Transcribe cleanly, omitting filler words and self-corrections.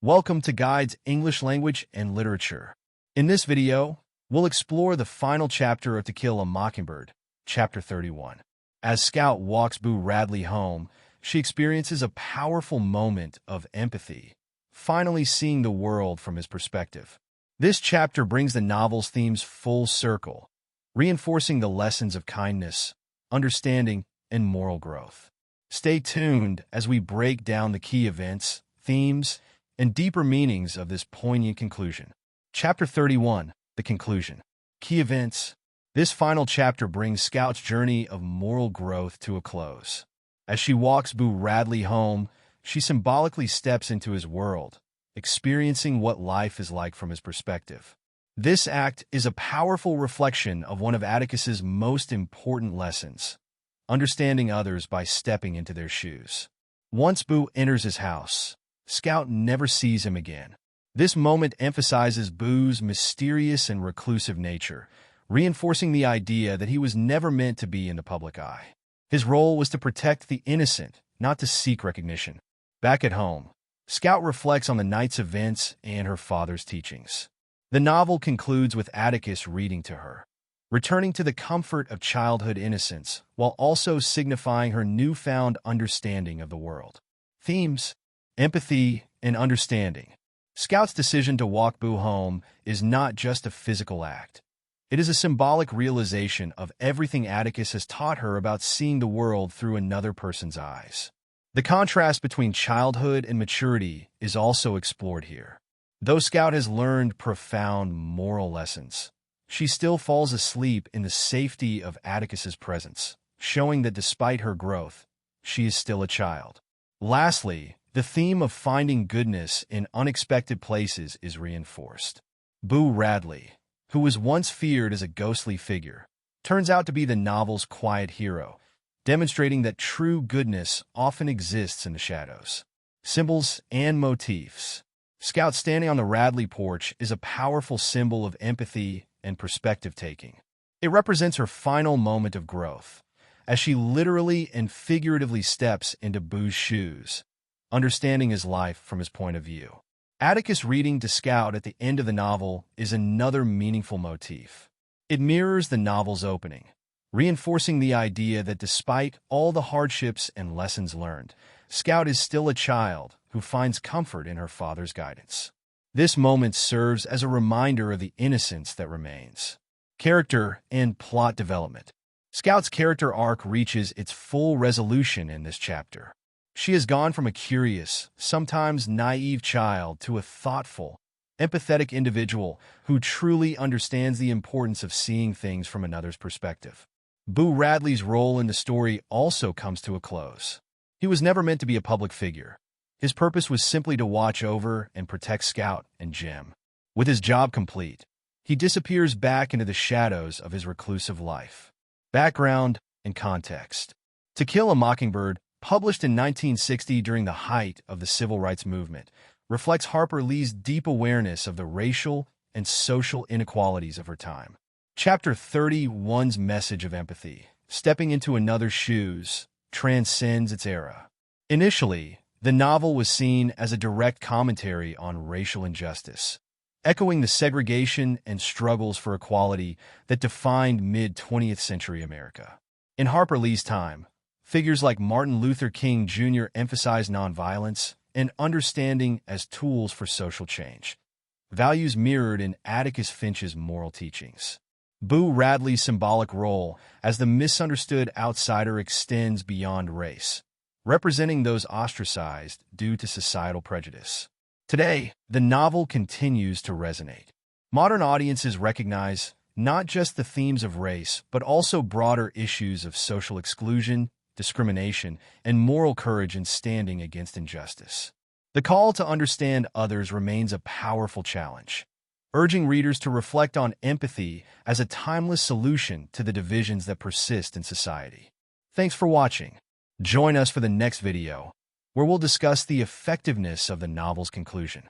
Welcome to Guides English Language and Literature. In this video, we'll explore the final chapter of To Kill a Mockingbird, Chapter 31. As Scout walks Boo Radley home, she experiences a powerful moment of empathy, finally seeing the world from his perspective. This chapter brings the novel's themes full circle, reinforcing the lessons of kindness, understanding, and moral growth. Stay tuned as we break down the key events, themes, and deeper meanings of this poignant conclusion. Chapter 31, The Conclusion. Key events. This final chapter brings Scout's journey of moral growth to a close. As she walks Boo Radley home, she symbolically steps into his world, experiencing what life is like from his perspective. This act is a powerful reflection of one of Atticus's most important lessons, understanding others by stepping into their shoes. Once Boo enters his house, Scout never sees him again. This moment emphasizes Boo's mysterious and reclusive nature, reinforcing the idea that he was never meant to be in the public eye. His role was to protect the innocent, not to seek recognition. Back at home, Scout reflects on the night's events and her father's teachings. The novel concludes with Atticus reading to her, returning to the comfort of childhood innocence while also signifying her newfound understanding of the world. Themes: empathy and understanding. Scout's decision to walk Boo home is not just a physical act. It is a symbolic realization of everything Atticus has taught her about seeing the world through another person's eyes. The contrast between childhood and maturity is also explored here. Though Scout has learned profound moral lessons, she still falls asleep in the safety of Atticus's presence, showing that despite her growth, she is still a child. Lastly, the theme of finding goodness in unexpected places is reinforced. Boo Radley, who was once feared as a ghostly figure, turns out to be the novel's quiet hero, demonstrating that true goodness often exists in the shadows. Symbols and motifs. Scout standing on the Radley porch is a powerful symbol of empathy and perspective-taking. It represents her final moment of growth, as she literally and figuratively steps into Boo's shoes, understanding his life from his point of view. Atticus reading to Scout at the end of the novel is another meaningful motif. It mirrors the novel's opening, reinforcing the idea that despite all the hardships and lessons learned, Scout is still a child who finds comfort in her father's guidance. This moment serves as a reminder of the innocence that remains. Character and plot development. Scout's character arc reaches its full resolution in this chapter. She has gone from a curious, sometimes naive child to a thoughtful, empathetic individual who truly understands the importance of seeing things from another's perspective. Boo Radley's role in the story also comes to a close. He was never meant to be a public figure. His purpose was simply to watch over and protect Scout and Jem. With his job complete, he disappears back into the shadows of his reclusive life. Background and context. To Kill a Mockingbird, published in 1960 during the height of the civil rights movement, reflects Harper Lee's deep awareness of the racial and social inequalities of her time. Chapter 31's message of empathy, stepping into another's shoes, transcends its era. Initially, the novel was seen as a direct commentary on racial injustice, echoing the segregation and struggles for equality that defined mid-20th century America. In Harper Lee's time, figures like Martin Luther King Jr. emphasized nonviolence and understanding as tools for social change, values mirrored in Atticus Finch's moral teachings. Boo Radley's symbolic role as the misunderstood outsider extends beyond race, representing those ostracized due to societal prejudice. Today, the novel continues to resonate. Modern audiences recognize not just the themes of race, but also broader issues of social exclusion, discrimination, and moral courage in standing against injustice. The call to understand others remains a powerful challenge, urging readers to reflect on empathy as a timeless solution to the divisions that persist in society. Thanks for watching. Join us for the next video, where we'll discuss the effectiveness of the novel's conclusion.